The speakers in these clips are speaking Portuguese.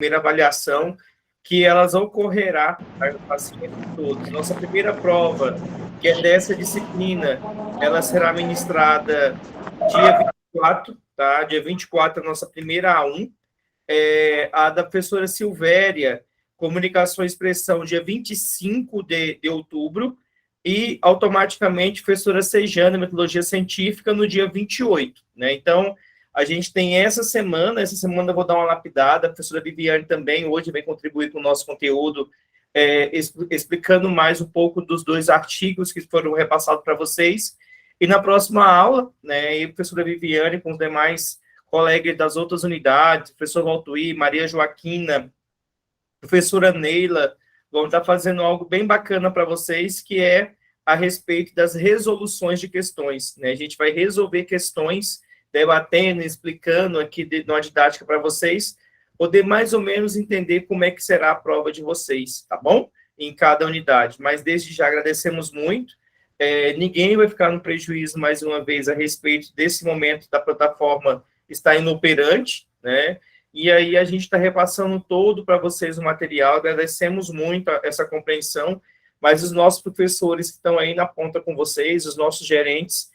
primeira avaliação, que elas ocorrerá para os pacientes todos. Nossa primeira prova, que é dessa disciplina, ela será ministrada dia 24, tá? Dia 24, a nossa primeira A1, a da professora Silvéria, Comunicação e Expressão, dia 25 de outubro, e automaticamente professora Sejana, Metodologia Científica, no dia 28, né? Então, a gente tem essa semana eu vou dar uma lapidada, a professora Viviane também hoje vem contribuir com o nosso conteúdo, explicando mais um pouco dos 2 artigos que foram repassados para vocês, e na próxima aula, né, a professora Viviane com os demais colegas das outras unidades, professor Valtuí, Maria Joaquina, professora Neila, vão estar fazendo algo bem bacana para vocês, que é a respeito das resoluções de questões, né? A gente vai resolver questões, debatendo, explicando aqui numa didática para vocês, poder mais ou menos entender como é que será a prova de vocês, tá bom? Em cada unidade. Mas desde já agradecemos muito. Ninguém vai ficar no prejuízo, mais uma vez, a respeito desse momento da plataforma estar inoperante, né? E aí a gente está repassando todo para vocês o material, agradecemos muito essa compreensão, mas os nossos professores que estão aí na ponta com vocês, os nossos gerentes,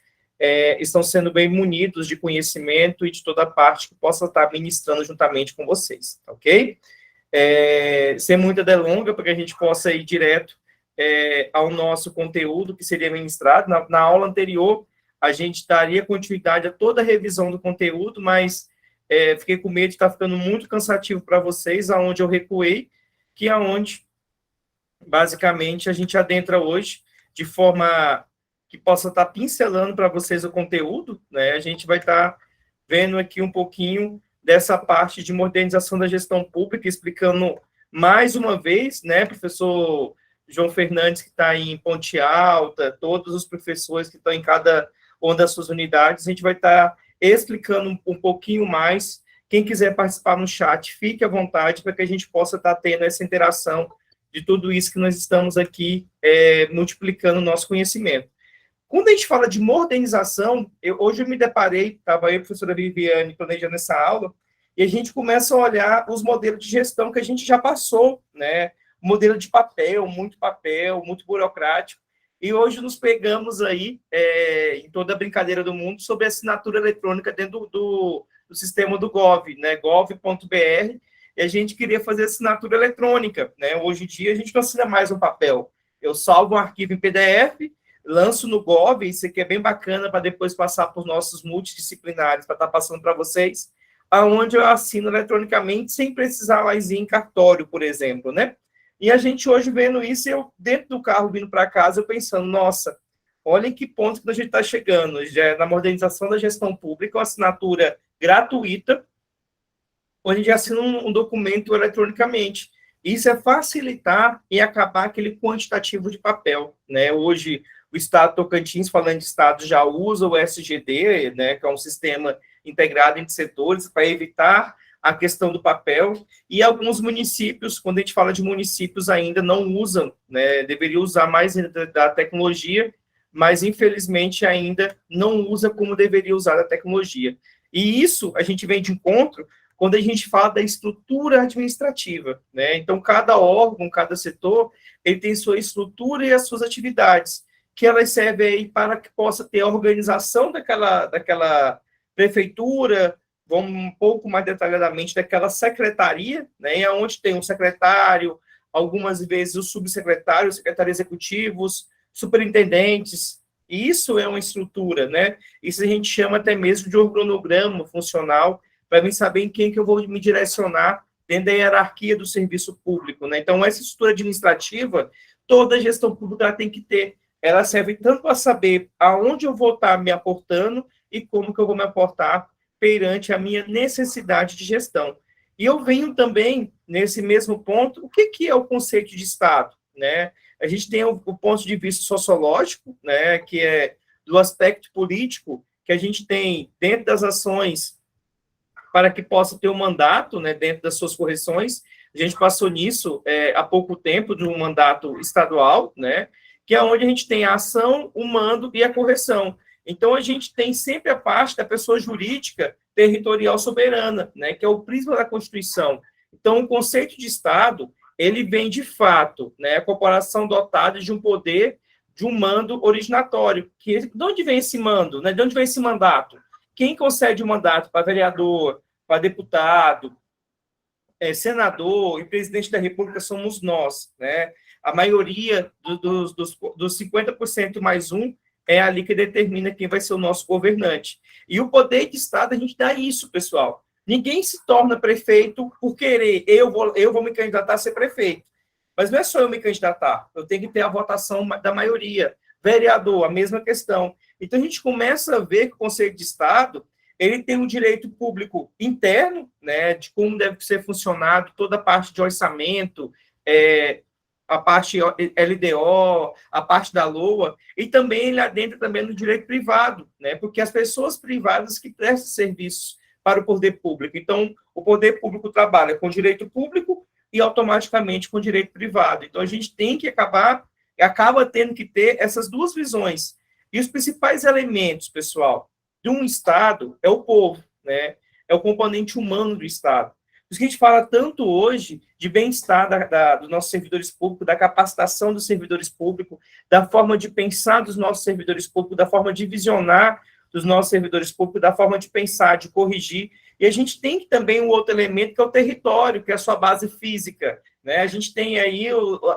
estão sendo bem munidos de conhecimento e de toda a parte que possa estar ministrando juntamente com vocês, ok? Sem muita delonga, para que a gente possa ir direto ao nosso conteúdo que seria ministrado. Na aula anterior, a gente daria continuidade a toda a revisão do conteúdo, mas fiquei com medo de estar ficando muito cansativo para vocês, aonde eu recuei, que é onde, basicamente, a gente adentra hoje, de forma que possa estar pincelando para vocês o conteúdo, né? A gente vai estar vendo aqui um pouquinho dessa parte de modernização da gestão pública, explicando mais uma vez, né, professor João Fernandes, que está em Ponte Alta, todos os professores que estão em cada uma das suas unidades, a gente vai estar explicando um pouquinho mais. Quem quiser participar no chat, fique à vontade, para que a gente possa estar tendo essa interação de tudo isso que nós estamos aqui multiplicando o nosso conhecimento. Quando a gente fala de modernização, hoje eu me deparei, estava aí a professora Viviane planejando essa aula, e a gente começa a olhar os modelos de gestão que a gente já passou, né? Modelo de papel, muito burocrático, e hoje nos pegamos aí, em toda a brincadeira do mundo, sobre a assinatura eletrônica dentro do sistema do Gov, né? Gov.br, e a gente queria fazer assinatura eletrônica, né? Hoje em dia a gente não assina mais um papel. Eu salvo um arquivo em PDF, lanço no Gov, isso aqui é bem bacana para depois passar para os nossos multidisciplinares, para estar passando para vocês, aonde eu assino eletronicamente sem precisar mais ir em cartório, por exemplo, né? E a gente hoje vendo isso, eu dentro do carro vindo para casa, eu pensando, nossa, olha em que ponto que a gente está chegando, já na modernização da gestão pública, uma assinatura gratuita, onde a gente assina um documento eletronicamente. Isso é facilitar e acabar aquele quantitativo de papel, né? Hoje, o Estado Tocantins, falando de Estado, já usa o SGD, né, que é um sistema integrado entre setores, para evitar a questão do papel, e alguns municípios, quando a gente fala de municípios, ainda não usam, né, deveria usar mais da tecnologia, mas, infelizmente, ainda não usa como deveria usar a tecnologia. E isso a gente vem de encontro quando a gente fala da estrutura administrativa, né? Então, cada órgão, cada setor, ele tem sua estrutura e as suas atividades, que elas servem aí para que possa ter a organização daquela prefeitura, vamos um pouco mais detalhadamente, daquela secretaria, né? Onde tem um secretário, algumas vezes os subsecretários, secretários executivos, superintendentes. Isso é uma estrutura, né? Isso a gente chama até mesmo de organograma funcional, para mim saber em quem que eu vou me direcionar dentro da hierarquia do serviço público, né? Então, essa estrutura administrativa, toda gestão pública tem que ter. Ela serve tanto para saber aonde eu vou estar me aportando e como que eu vou me aportar perante a minha necessidade de gestão. E eu venho também, nesse mesmo ponto, o que é o conceito de Estado, né? A gente tem o ponto de vista sociológico, né, que é do aspecto político, que a gente tem dentro das ações para que possa ter um mandato, né, dentro das suas correções. A gente passou nisso há pouco tempo, de um mandato estadual, né, que é onde a gente tem a ação, o mando e a correção. Então, a gente tem sempre a parte da pessoa jurídica territorial soberana, né, que é o prisma da Constituição. Então, o conceito de Estado, ele vem de fato, né, a corporação dotada de um poder, de um mando originatório. De onde vem esse mando? Né? De onde vem esse mandato? Quem concede o mandato para vereador, para deputado, senador e presidente da República somos nós, né? A maioria dos 50% mais um é ali que determina quem vai ser o nosso governante. E o poder de Estado, a gente dá isso, pessoal. Ninguém se torna prefeito por querer, eu vou me candidatar a ser prefeito. Mas não é só eu me candidatar, eu tenho que ter a votação da maioria. Vereador, a mesma questão. Então, a gente começa a ver que o Conselho de Estado ele tem um direito público interno, né, de como deve ser funcionado toda a parte de orçamento, a parte LDO, a parte da LOA, e também ele adentra também no direito privado, né, porque as pessoas privadas que prestam serviços para o poder público. Então, o poder público trabalha com direito público e automaticamente com direito privado. Então, a gente tem que acaba tendo que ter essas duas visões. E os principais elementos, pessoal, de um Estado é o povo, né? É o componente humano do Estado. Por isso que a gente fala tanto hoje de bem-estar dos nossos servidores públicos, da capacitação dos servidores públicos, da forma de pensar dos nossos servidores públicos, da forma de visionar dos nossos servidores públicos, da forma de pensar, de corrigir. E a gente tem também um outro elemento, que é o território, que é a sua base física, né? A gente tem aí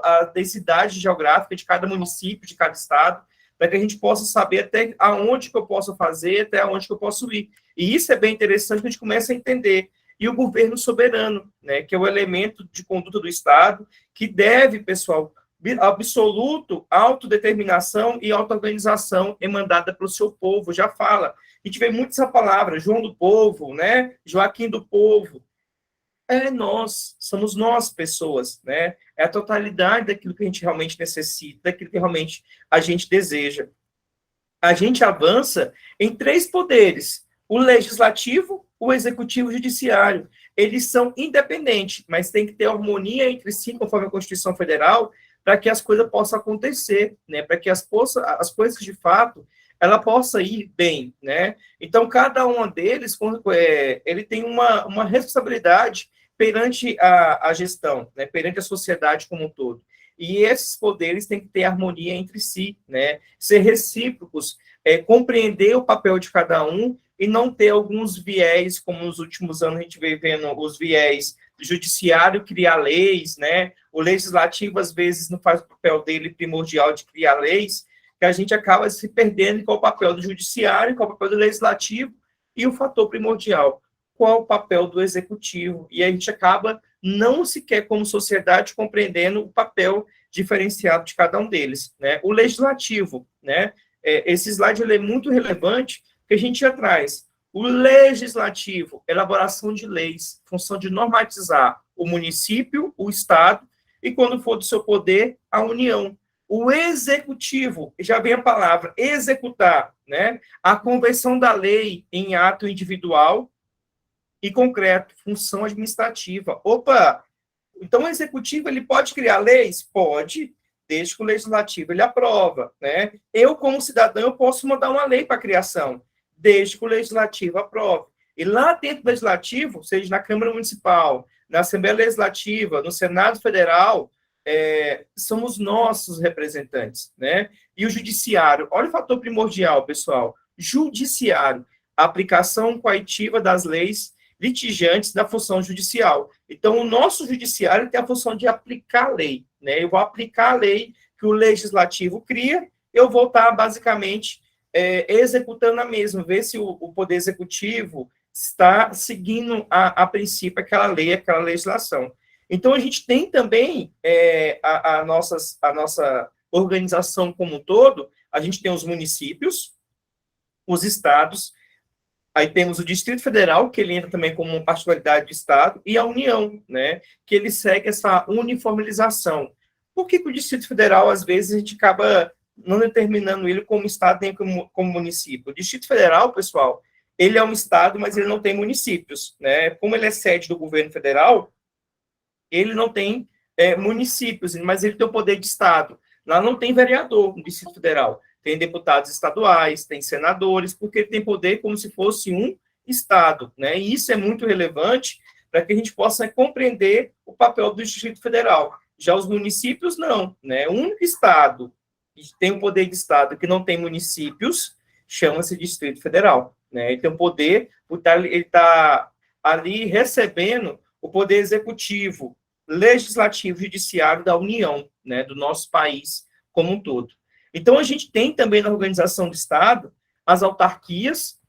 a densidade geográfica de cada município, de cada estado, para que a gente possa saber até aonde que eu posso fazer, até aonde que eu posso ir. E isso é bem interessante, que a gente começa a entender. E o governo soberano, né, que é o elemento de conduta do Estado, que deve, pessoal, absoluto autodeterminação e auto-organização emandada pelo seu povo, já fala. A gente vê muito essa palavra, João do povo, né, Joaquim do povo. Somos nós, pessoas, né? É a totalidade daquilo que a gente realmente necessita, daquilo que realmente a gente deseja. A gente avança em 3 poderes: o legislativo, o executivo e o judiciário. Eles são independentes, mas tem que ter harmonia entre si, conforme a Constituição Federal, para que as coisas possam acontecer, né? Para que as coisas, de fato, ela possa ir bem, né? Então, cada um deles, ele tem uma responsabilidade perante a gestão, né? Perante a sociedade como um todo. E esses poderes têm que ter harmonia entre si, né? Ser recíprocos, compreender o papel de cada um e não ter alguns viés, como nos últimos anos a gente vem vendo os viés do judiciário criar leis, né? O legislativo, às vezes, não faz o papel dele primordial de criar leis, que a gente acaba se perdendo qual é o papel do judiciário, qual é o papel do legislativo e o fator primordial, qual é o papel do executivo. E a gente acaba não sequer, como sociedade, compreendendo o papel diferenciado de cada um deles, né? O legislativo, né? Esse slide ele é muito relevante, que a gente já traz. O legislativo, elaboração de leis, função de normatizar o município, o estado, e quando for do seu poder, a União. O executivo, já vem a palavra, executar, né? A conversão da lei em ato individual e concreto, função administrativa. Opa! Então, o executivo, ele pode criar leis? Pode, desde que o legislativo ele aprova, né? Eu, como cidadão, eu posso mandar uma lei para a criação, desde que o legislativo aprove. E lá dentro do legislativo, seja na Câmara Municipal, na Assembleia Legislativa, no Senado Federal, somos nossos representantes, né? E o judiciário, olha o fator primordial, pessoal. Judiciário, a aplicação coativa das leis litigantes da função judicial. Então, o nosso judiciário tem a função de aplicar a lei, né? Eu vou aplicar a lei que o legislativo cria, eu vou estar, basicamente, executando a mesma, ver se o Poder Executivo está seguindo, a princípio, aquela lei, aquela legislação. Então, a gente tem também a nossa organização como um todo, a gente tem os municípios, os estados, aí temos o Distrito Federal, que ele entra também como uma particularidade do Estado, e a União, né, que ele segue essa uniformização. Por que o Distrito Federal, às vezes, a gente acaba não determinando ele como Estado nem como município? O Distrito Federal, pessoal, ele é um Estado, mas ele não tem municípios, né? Como ele é sede do governo federal, ele não tem municípios, mas ele tem o poder de Estado. Lá não tem vereador no Distrito Federal. Tem deputados estaduais, tem senadores, porque ele tem poder como se fosse um Estado, né? E isso é muito relevante, para que a gente possa compreender o papel do Distrito Federal. Já os municípios, não, né? O único estado que tem um poder de estado que não tem municípios chama-se Distrito Federal, né? Ele tem um poder, ele está ali recebendo o poder executivo, legislativo, judiciário da União, né? Do nosso país como um todo. Então, a gente tem também na organização do Estado as autarquias,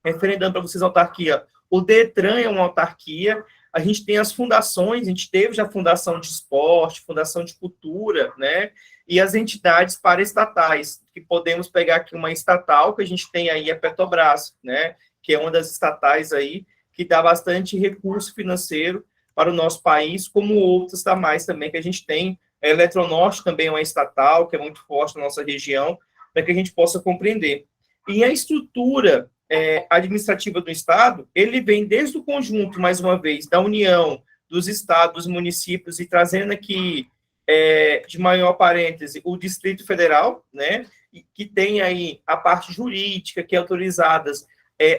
referendando para vocês a autarquia, o DETRAN é uma autarquia, a gente tem as fundações, a gente teve já a Fundação de Esporte, Fundação de Cultura, né, e as entidades paraestatais, que podemos pegar aqui uma estatal, que a gente tem aí a Petrobras, né, que é uma das estatais aí, que dá bastante recurso financeiro para o nosso país, como outras mais também que a gente tem. A Eletronorte também é uma estatal, que é muito forte na nossa região, para que a gente possa compreender. E a estrutura administrativa do Estado, ele vem desde o conjunto, mais uma vez, da União, dos estados, dos municípios, e trazendo aqui, de maior parêntese, o Distrito Federal, né, que tem aí a parte jurídica, que é autorizada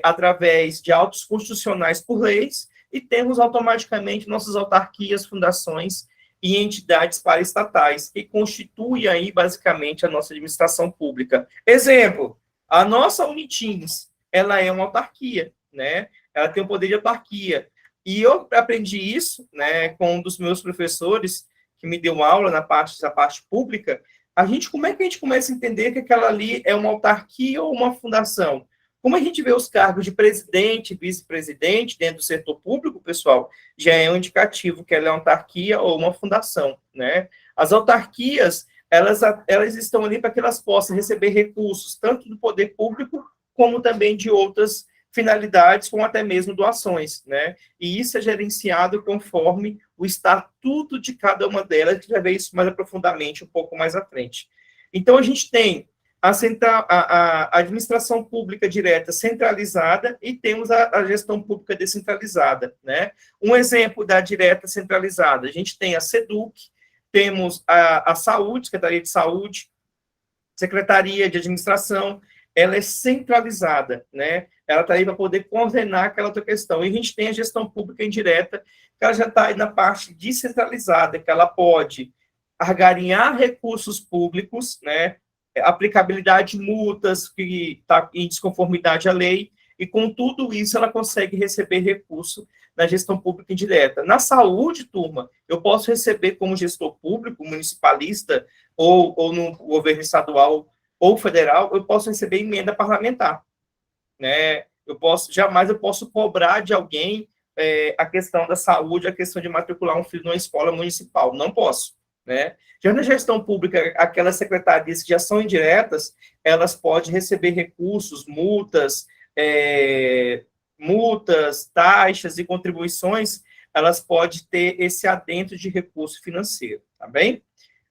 através de autos constitucionais por leis, e temos automaticamente nossas autarquias, fundações e entidades paraestatais, que constituem aí, basicamente, a nossa administração pública. Exemplo, a nossa Unitins, ela é uma autarquia, né? Ela tem o poder de autarquia. E eu aprendi isso, né, com um dos meus professores, que me deu aula da parte pública. Como é que a gente começa a entender que aquela ali é uma autarquia ou uma fundação? Como a gente vê os cargos de presidente, vice-presidente dentro do setor público, pessoal, já é um indicativo que ela é uma autarquia ou uma fundação, né? As autarquias, elas estão ali para que elas possam receber recursos, tanto do poder público, como também de outras finalidades, como até mesmo doações, né? E isso é gerenciado conforme o estatuto de cada uma delas, que vai ver isso mais aprofundadamente um pouco mais à frente. Então, a gente tem a administração pública direta centralizada e temos a gestão pública descentralizada, né? Um exemplo da direta centralizada, a gente tem a SEDUC, temos a Saúde, Secretaria de Saúde, Secretaria de Administração, ela é centralizada, né? Ela está aí para poder coordenar aquela outra questão. E a gente tem a gestão pública indireta, que ela já está aí na parte descentralizada, que ela pode argarinhar recursos públicos, né? Aplicabilidade de multas, que está em desconformidade à lei, e com tudo isso ela consegue receber recurso na gestão pública indireta. Na saúde, turma, eu posso receber como gestor público, municipalista, ou no governo estadual ou federal, eu posso receber emenda parlamentar, né? Jamais eu posso cobrar de alguém a questão da saúde, a questão de matricular um filho numa escola municipal, não posso, né? Já na gestão pública, aquelas secretarias que já são indiretas, elas podem receber recursos, multas, taxas e contribuições, elas podem ter esse adentro de recurso financeiro, tá bem?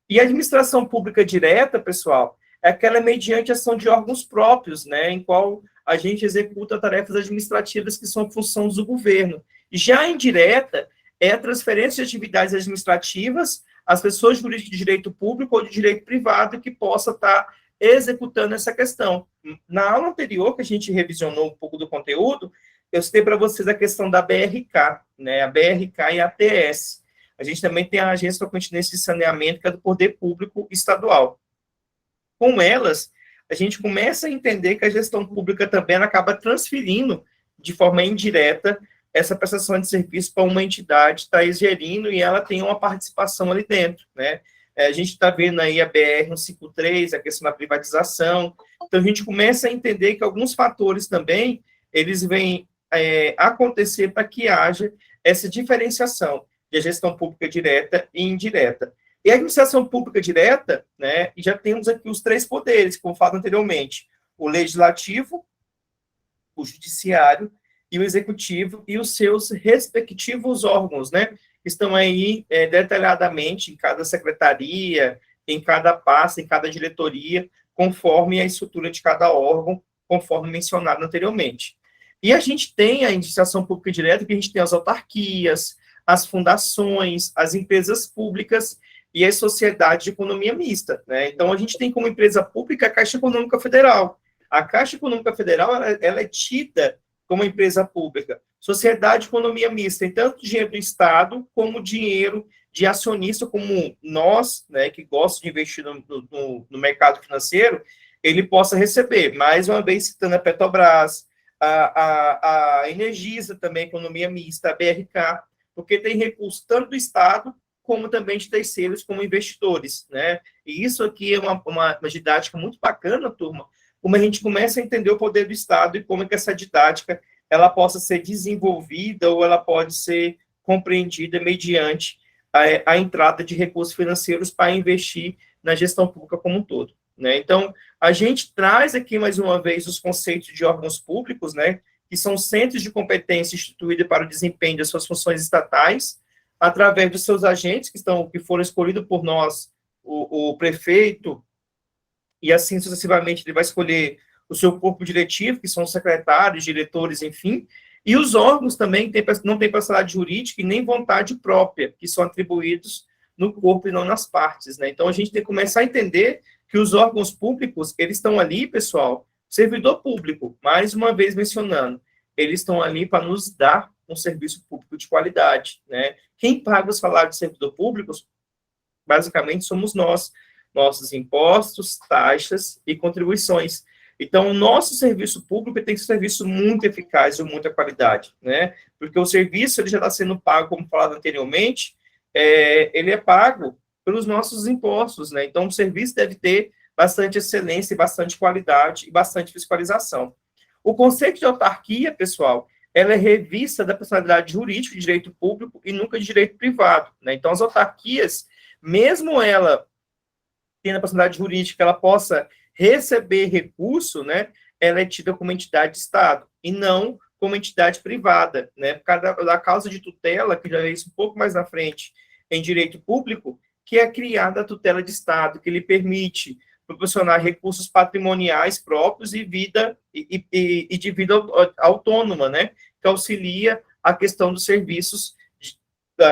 E a administração pública direta, pessoal, é aquela mediante ação de órgãos próprios, né, em qual a gente executa tarefas administrativas que são funções do governo. Já a indireta é a transferência de atividades administrativas às pessoas jurídicas de direito público ou de direito privado que possa estar executando essa questão. Na aula anterior, que a gente revisionou um pouco do conteúdo, eu citei para vocês a questão da BRK, né, a BRK e a ATS. A gente também tem a Agência de Continência de Saneamento, que é do Poder Público Estadual. Com elas, a gente começa a entender que a gestão pública também acaba transferindo, de forma indireta, essa prestação de serviço para uma entidade, está gerindo, e ela tem uma participação ali dentro, né? A gente está vendo aí a BR-153, a questão da privatização, então a gente começa a entender que alguns fatores também, eles vêm acontecer para que haja essa diferenciação de gestão pública direta e indireta. E a administração pública direta, né, já temos aqui os três poderes, como falado anteriormente, o legislativo, o judiciário e o executivo, e os seus respectivos órgãos, né, que estão aí detalhadamente em cada secretaria, em cada pasta, em cada diretoria, conforme a estrutura de cada órgão, conforme mencionado anteriormente. E a gente tem a administração pública direta, que a gente tem as autarquias, as fundações, as empresas públicas e as sociedades de economia mista, né? Então, a gente tem como empresa pública a Caixa Econômica Federal. A Caixa Econômica Federal, ela é tida como empresa pública, Sociedade de economia mista, tem tanto dinheiro do Estado como dinheiro de acionista, como nós, né, que gostamos de investir no mercado financeiro, ele possa receber. Mais uma vez, citando a Petrobras, a Energisa também, economia mista, a BRK, porque tem recurso tanto do Estado como também de terceiros, como investidores, né? E isso aqui é uma didática muito bacana, turma, como a gente começa a entender o poder do Estado e como é que essa didática ela possa ser desenvolvida ou ela pode ser compreendida mediante a entrada de recursos financeiros para investir na gestão pública como um todo, né? Então, a gente traz aqui, mais uma vez, os conceitos de órgãos públicos, né, que são centros de competência instituídos para o desempenho das suas funções estatais, através dos seus agentes, que foram escolhidos por nós, o prefeito, e assim sucessivamente ele vai escolher o seu corpo diretivo, que são os secretários, diretores, enfim, e os órgãos também não têm personalidade jurídica e nem vontade própria, que são atribuídos no corpo e não nas partes, né? Então, a gente tem que começar a entender que os órgãos públicos, eles estão ali, pessoal, servidor público, mais uma vez mencionando, eles estão ali para nos dar um serviço público de qualidade, né? Quem paga os salários de servidor públicos, basicamente, somos nós, nossos impostos, taxas e contribuições. Então, o nosso serviço público tem que ser um serviço muito eficaz e de muita qualidade, né? Porque o serviço ele já está sendo pago, como falado anteriormente, ele é pago pelos nossos impostos, né? Então, o serviço deve ter bastante excelência, bastante qualidade e bastante fiscalização. O conceito de autarquia, pessoal, ela é revista da personalidade jurídica de direito público e nunca de direito privado, né? Então, as autarquias, mesmo ela tendo a personalidade jurídica, ela possa receber recurso, né, ela é tida como entidade de Estado, e não como entidade privada, né, por causa da causa de tutela, que já é isso um pouco mais na frente, em direito público, que é criada a tutela de Estado, que lhe permite proporcionar recursos patrimoniais próprios e de vida autônoma, né, que auxilia a questão dos serviços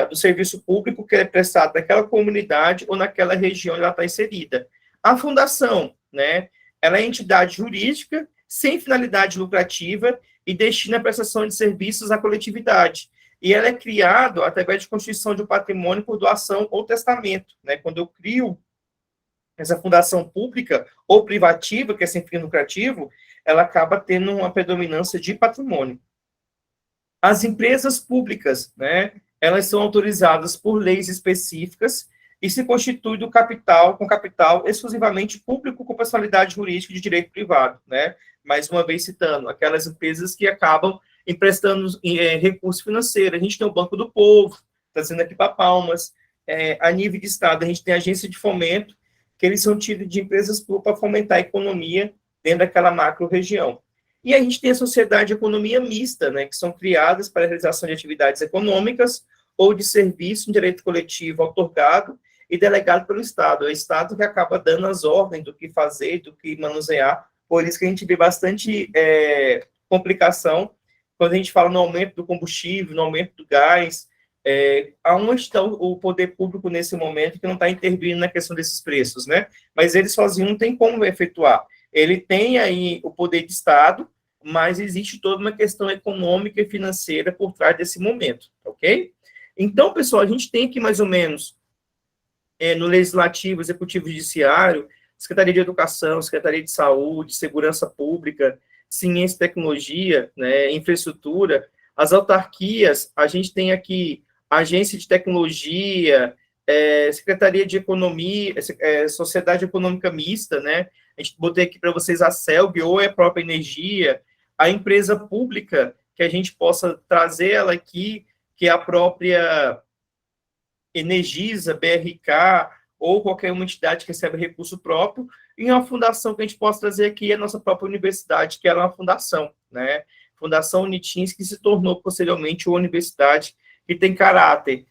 do serviço público que é prestado naquela comunidade ou naquela região onde ela está inserida. A fundação, né, ela é entidade jurídica sem finalidade lucrativa e destina a prestação de serviços à coletividade. E ela é criada através de constituição de um patrimônio por doação ou testamento, né? Quando eu crio essa fundação pública ou privativa, que é sem fim lucrativo, ela acaba tendo uma predominância de patrimônio. As empresas públicas, né, elas são autorizadas por leis específicas e se constitui com capital exclusivamente público com personalidade jurídica de direito privado, né? Mais uma vez citando, aquelas empresas que acabam emprestando recurso financeiro. A gente tem o Banco do Povo, está sendo aqui para Palmas. A nível de Estado, a gente tem a agência de fomento, que eles são tidos de empresas públicas para fomentar a economia dentro daquela macro-região. E a gente tem a sociedade de economia mista, né, que são criadas para a realização de atividades econômicas ou de serviço em direito coletivo outorgado e delegado pelo Estado. É o Estado que acaba dando as ordens do que fazer, do que manusear. Por isso que a gente vê bastante complicação quando a gente fala no aumento do combustível, no aumento do gás. Aonde está o poder público nesse momento que não está intervindo na questão desses preços, né? Mas ele sozinho não tem como efetuar. Ele tem aí o poder de Estado, mas existe toda uma questão econômica e financeira por trás desse momento, ok? Então, pessoal, a gente tem aqui mais ou menos no Legislativo, Executivo Judiciário, Secretaria de Educação, Secretaria de Saúde, Segurança Pública, Ciência e Tecnologia, né, Infraestrutura, as autarquias, a gente tem aqui Agência de Tecnologia, Secretaria de Economia, Sociedade Econômica Mista, né, a gente botei aqui para vocês a CELB, ou a própria energia, a empresa pública, que a gente possa trazer ela aqui, que é a própria Energisa, BRK, ou qualquer uma entidade que recebe recurso próprio, e uma fundação que a gente possa trazer aqui, a nossa própria universidade, que era uma fundação, né? Fundação Unitins, que se tornou posteriormente uma universidade que tem caráter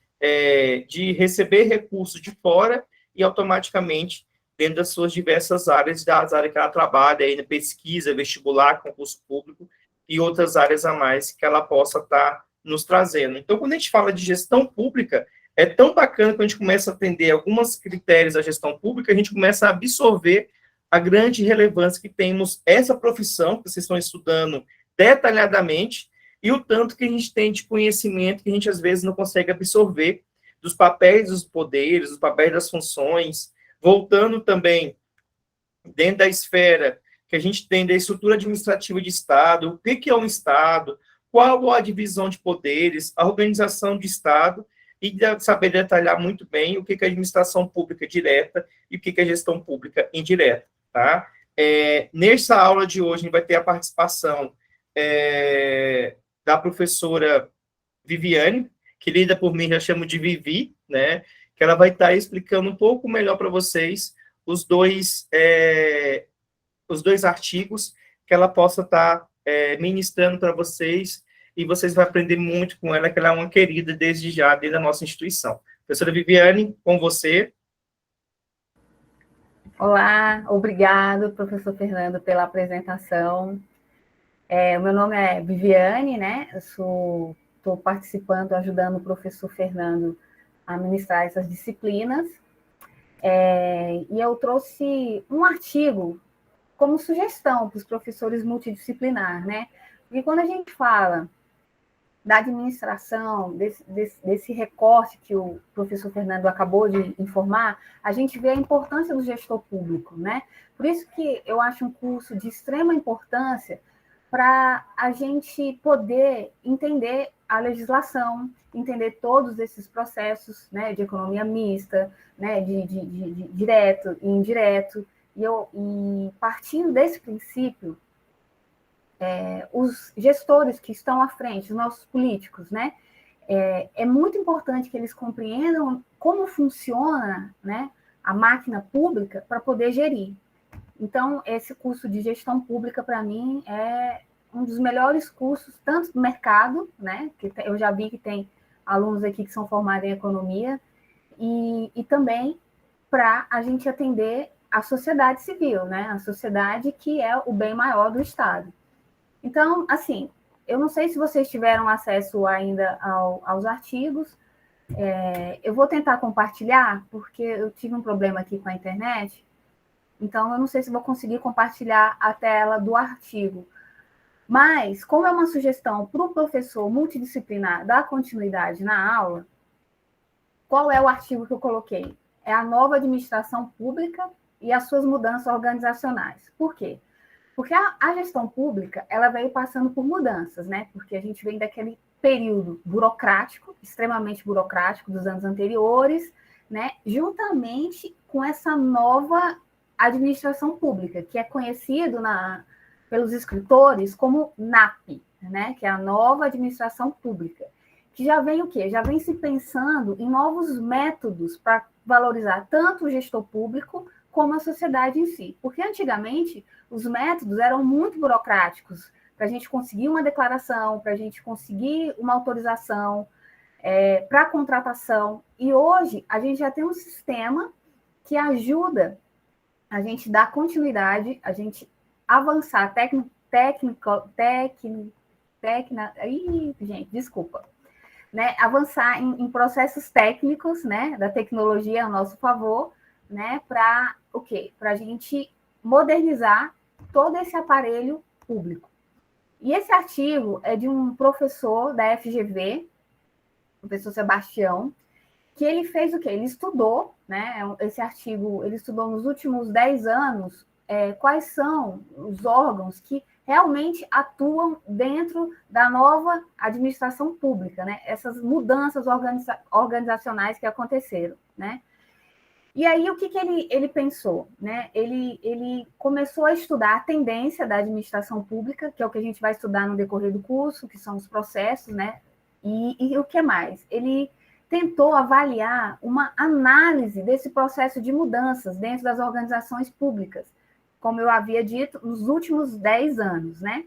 de receber recursos de fora e automaticamente dentro das suas diversas áreas, das áreas que ela trabalha, aí na pesquisa, vestibular, concurso público e outras áreas a mais que ela possa estar nos trazendo. Então, quando a gente fala de gestão pública, é tão bacana que a gente começa a atender alguns critérios da gestão pública, a gente começa a absorver a grande relevância que temos essa profissão que vocês estão estudando detalhadamente, e o tanto que a gente tem de conhecimento que a gente, às vezes, não consegue absorver dos papéis dos poderes, dos papéis das funções, voltando também dentro da esfera que a gente tem da estrutura administrativa de Estado, o que é um Estado, qual a divisão de poderes, a organização de Estado, e saber detalhar muito bem o que é administração pública direta e o que é gestão pública indireta, tá? Nessa aula de hoje, a gente vai ter a participação da professora Viviane, que lida por mim, já chamo de Vivi, né? Que ela vai estar explicando um pouco melhor para vocês os dois, os dois artigos que ela possa estar ministrando para vocês, e vocês vão aprender muito com ela, que ela é uma querida desde já, desde a nossa instituição. Professora Viviane, com você. Olá, obrigado, professor Fernando, pela apresentação. O meu nome é Viviane, né? Eu estou participando, ajudando o professor Fernando a ministrar essas disciplinas. E eu trouxe um artigo como sugestão para os professores multidisciplinar, né? Porque quando a gente fala da administração, desse recorte que o professor Fernando acabou de informar, a gente vê a importância do gestor público, né? Por isso que eu acho um curso de extrema importância para a gente poder entender a legislação, entender todos esses processos, né, de economia mista, né, de direto e indireto, e partindo desse princípio, os gestores que estão à frente, os nossos políticos, né, é muito importante que eles compreendam como funciona, né, a máquina pública para poder gerir. Então, esse curso de gestão pública, para mim, é um dos melhores cursos, tanto do mercado, né, que eu já vi que tem alunos aqui que são formados em economia, e também para a gente atender a sociedade civil, né, a sociedade que é o bem maior do Estado. Então, assim, eu não sei se vocês tiveram acesso ainda aos artigos, eu vou tentar compartilhar, porque eu tive um problema aqui com a internet, então eu não sei se vou conseguir compartilhar a tela do artigo. Mas, como é uma sugestão para o professor multidisciplinar dar continuidade na aula, qual é o artigo que eu coloquei? É a nova administração pública e as suas mudanças organizacionais. Por quê? Porque a gestão pública, ela veio passando por mudanças, né? Porque a gente vem daquele período burocrático, extremamente burocrático dos anos anteriores, né? Juntamente com essa nova administração pública, que é conhecido pelos escritores como NAP, né? Que é a nova administração pública, que já vem o quê? Já vem se pensando em novos métodos para valorizar tanto o gestor público como a sociedade em si. Porque antigamente os métodos eram muito burocráticos para a gente conseguir uma declaração, para a gente conseguir uma autorização, para contratação. E hoje a gente já tem um sistema que ajuda a gente dar continuidade, a gente avançar né? Avançar em processos técnicos, né, da tecnologia a nosso favor, né, para o quê? Para a gente modernizar todo esse aparelho público. E esse artigo é de um professor da FGV, professor Sebastião, que ele fez o quê? Ele estudou, né, esse artigo, ele estudou nos últimos 10 anos quais são os órgãos que realmente atuam dentro da nova administração pública, né? Essas mudanças organizacionais que aconteceram, né? E aí, o que ele pensou? Né? Ele começou a estudar a tendência da administração pública, que é o que a gente vai estudar no decorrer do curso, que são os processos, né? E o que mais? Ele tentou avaliar uma análise desse processo de mudanças dentro das organizações públicas, como eu havia dito, nos últimos 10 anos, né?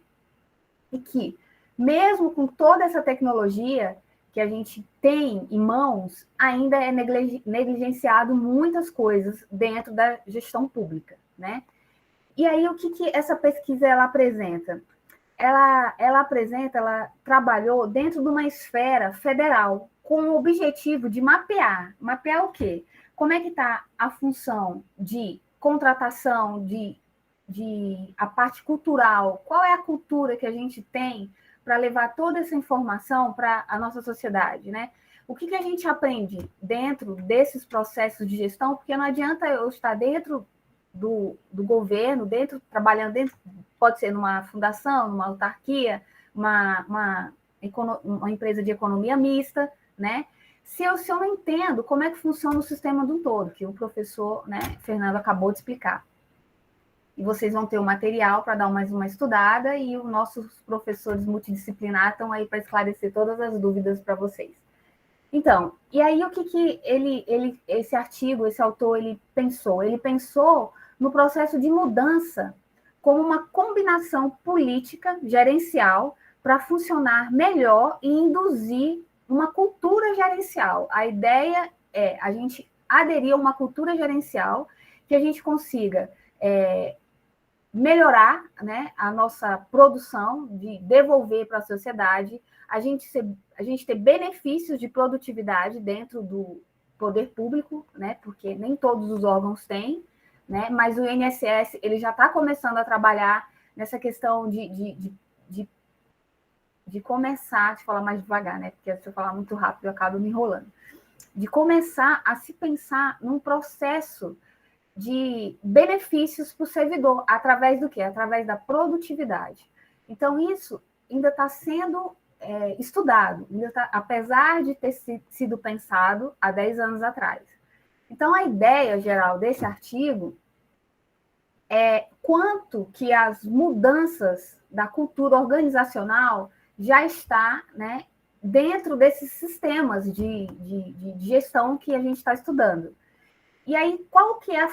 E que, mesmo com toda essa tecnologia que a gente tem em mãos, ainda é negligenciado muitas coisas dentro da gestão pública, né? E aí, o que essa pesquisa ela apresenta? Ela trabalhou dentro de uma esfera federal, com o objetivo de mapear o quê? Como é que está a função de contratação, de a parte cultural, qual é a cultura que a gente tem para levar toda essa informação para a nossa sociedade, né? O que a gente aprende dentro desses processos de gestão? Porque não adianta eu estar dentro do governo, trabalhando dentro, pode ser numa fundação, numa autarquia, uma empresa de economia mista, né? Se eu não entendo como é que funciona o sistema do todo, que o professor, né, Fernando acabou de explicar. E vocês vão ter o material para dar mais uma estudada, e os nossos professores multidisciplinares estão aí para esclarecer todas as dúvidas para vocês. Então, e aí o que esse artigo, esse autor, ele pensou? Ele pensou no processo de mudança como uma combinação política, gerencial, para funcionar melhor e induzir uma cultura gerencial. A ideia é a gente aderir a uma cultura gerencial que a gente consiga melhorar, né, a nossa produção, de devolver para a sociedade, a gente ter benefícios de produtividade dentro do poder público, né, porque nem todos os órgãos têm, né, mas o INSS ele já está começando a trabalhar nessa questão de começar, deixa eu falar mais devagar, né, porque se eu falar muito rápido eu acabo me enrolando, de começar a se pensar num processo de benefícios para o servidor, através do quê? Através da produtividade. Então, isso ainda está sendo estudado, apesar de ter sido pensado há 10 anos atrás. Então, a ideia geral desse artigo é quanto que as mudanças da cultura organizacional já está, né, dentro desses sistemas de gestão que a gente está estudando. E aí, qual que é a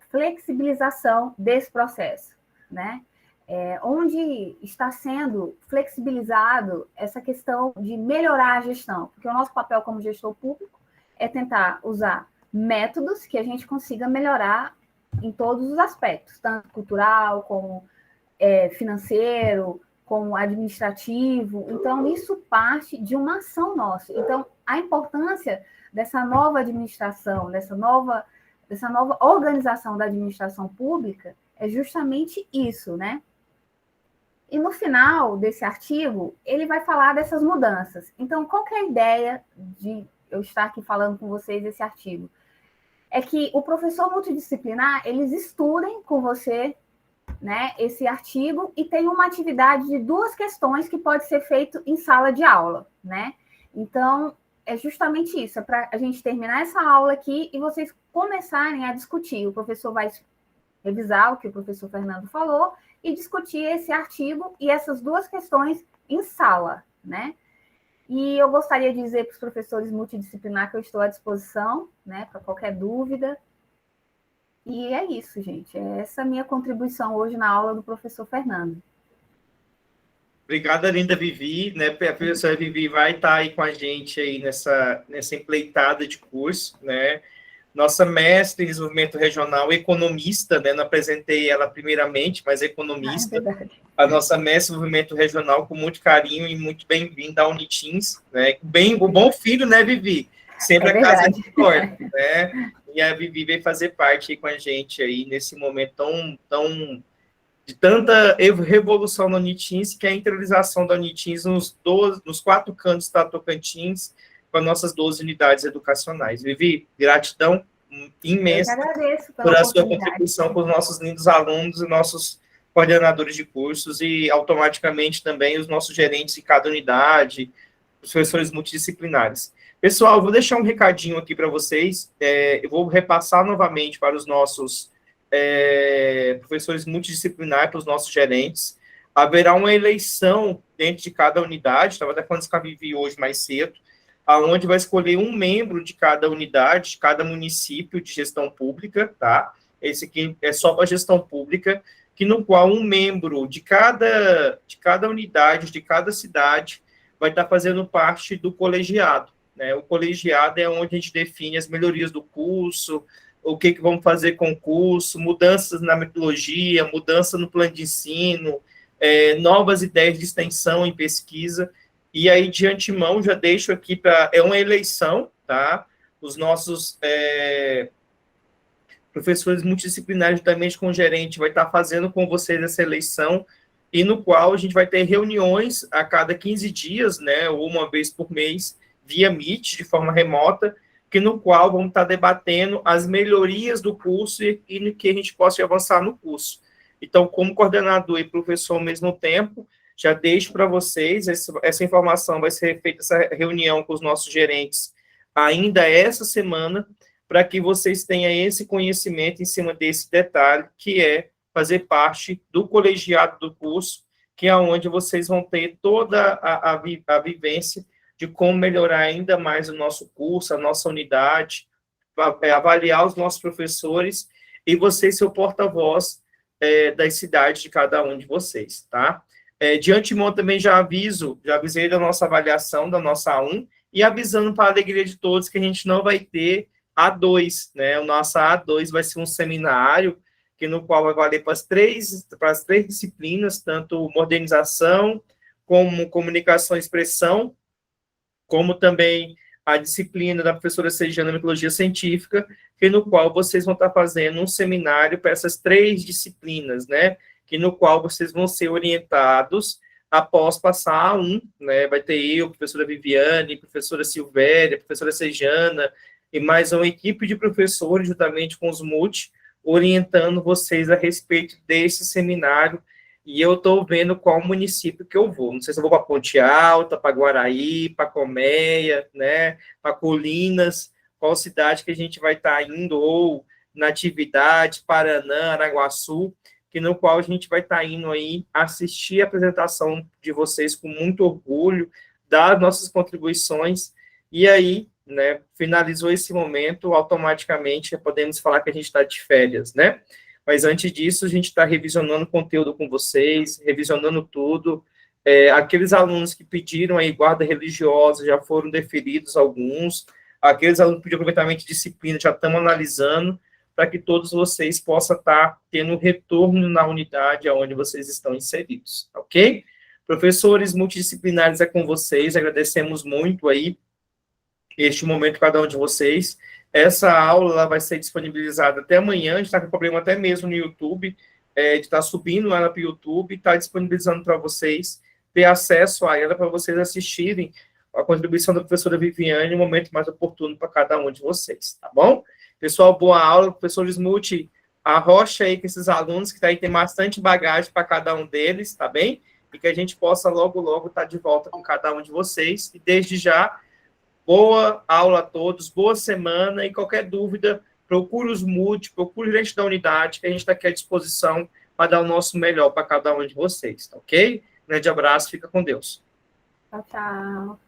flexibilização desse processo, né? Onde está sendo flexibilizado essa questão de melhorar a gestão, porque o nosso papel como gestor público é tentar usar métodos que a gente consiga melhorar em todos os aspectos, tanto cultural, como financeiro, como administrativo. Então, isso parte de uma ação nossa. Então, a importância dessa nova administração, dessa nova organização da administração pública é justamente isso, né? E no final desse artigo, ele vai falar dessas mudanças. Então, qual que é a ideia de eu estar aqui falando com vocês esse artigo? É que o professor multidisciplinar, eles estudem com você, né, esse artigo, e tem uma atividade de 2 questões que pode ser feito em sala de aula, né? Então, é justamente isso, é para a gente terminar essa aula aqui e vocês começarem a discutir. O professor vai revisar o que o professor Fernando falou e discutir esse artigo e essas 2 questões em sala, né? E eu gostaria de dizer para os professores multidisciplinar que eu estou à disposição, né, para qualquer dúvida. E é isso, gente. É essa a minha contribuição hoje na aula do professor Fernando. Obrigada, linda Vivi, né? A professora Vivi vai estar aí com a gente aí nessa empreitada de curso, né? Nossa mestre em desenvolvimento regional, economista, né? Não apresentei ela primeiramente, mas economista. A nossa mestre em desenvolvimento regional, com muito carinho e muito bem-vinda à Unitins, né? O bom filho, né, Vivi? Sempre a casa de porta, né? E a Vivi veio fazer parte aí com a gente aí nesse momento tão de tanta revolução na Unitins, que é a interiorização da Unitins nos 4 cantos da Tocantins, com as nossas 12 unidades educacionais. Vivi, gratidão imensa por a sua contribuição com os nossos lindos alunos e nossos coordenadores de cursos, e automaticamente também os nossos gerentes de cada unidade, os professores multidisciplinares. Pessoal, eu vou deixar um recadinho aqui para vocês, eu vou repassar novamente para os nossos professores multidisciplinares, para os nossos gerentes. Haverá uma eleição dentro de cada unidade, estava até falando isso com a Vivi hoje mais cedo, aonde vai escolher um membro de cada unidade, de cada município de gestão pública, tá? Esse aqui é só para gestão pública, que no qual um membro de cada unidade, de cada cidade, vai estar fazendo parte do colegiado, né? O colegiado é onde a gente define as melhorias do curso, o que vamos fazer com o curso, mudanças na metodologia, mudança no plano de ensino, novas ideias de extensão em pesquisa. E aí, de antemão, já deixo aqui é uma eleição, tá? Os nossos professores multidisciplinares, juntamente com o gerente, vai estar fazendo com vocês essa eleição, e no qual a gente vai ter reuniões a cada 15 dias, né, ou uma vez por mês, via Meet, de forma remota, que no qual vamos estar debatendo as melhorias do curso e no que a gente possa avançar no curso. Então, como coordenador e professor ao mesmo tempo, já deixo para vocês, essa informação vai ser feita, essa reunião com os nossos gerentes ainda essa semana, para que vocês tenham esse conhecimento em cima desse detalhe, que é fazer parte do colegiado do curso, que é onde vocês vão ter toda a vivência de como melhorar ainda mais o nosso curso, a nossa unidade, avaliar os nossos professores e você ser o porta-voz das cidades de cada um de vocês, tá? De antemão também já avisei da nossa avaliação, da nossa A1, e avisando para a alegria de todos que a gente não vai ter A2, né? O nosso A2 vai ser um seminário que no qual vai valer para as três disciplinas, tanto modernização, como comunicação e expressão, como também a disciplina da professora Segiana Metodologia Científica, que no qual vocês vão estar fazendo um seminário para essas 3 disciplinas, né? Que no qual vocês vão ser orientados após passar a um, né? Vai ter eu, professora Viviane, professora Silvéria, professora Segiana, e mais uma equipe de professores, juntamente com os multi, orientando vocês a respeito desse seminário, e eu estou vendo qual município que eu vou. Não sei se eu vou para Ponte Alta, para Guaraí, para Colmeia, né, para Colinas, qual cidade que a gente vai estar indo, ou Natividade, Paraná, Araguaçu, que no qual a gente vai estar indo aí assistir a apresentação de vocês com muito orgulho, dar nossas contribuições, e aí, né, finalizou esse momento, automaticamente podemos falar que a gente está de férias, né? Mas antes disso, a gente está revisionando conteúdo com vocês, revisionando tudo. Aqueles alunos que pediram aí guarda religiosa, já foram deferidos alguns. Aqueles alunos que pediram aproveitamento de disciplina, já estamos analisando, para que todos vocês possam estar tendo retorno na unidade onde vocês estão inseridos, ok? Professores multidisciplinares, é com vocês, agradecemos muito aí este momento, cada um de vocês. Essa aula ela vai ser disponibilizada até amanhã, a gente está com problema até mesmo no YouTube, de estar subindo ela para o YouTube, está disponibilizando para vocês, ter acesso a ela para vocês assistirem a contribuição da professora Viviane, um momento mais oportuno para cada um de vocês, tá bom? Pessoal, boa aula, professores multi, arrocha aí com esses alunos, que aí tem bastante bagagem para cada um deles, tá bem? E que a gente possa logo, logo estar de volta com cada um de vocês, e desde já, boa aula a todos, boa semana, e qualquer dúvida, procure os multi, procure o gerente da unidade, que a gente está aqui à disposição para dar o nosso melhor para cada um de vocês, tá ok? Grande abraço, fica com Deus. Tchau, tchau.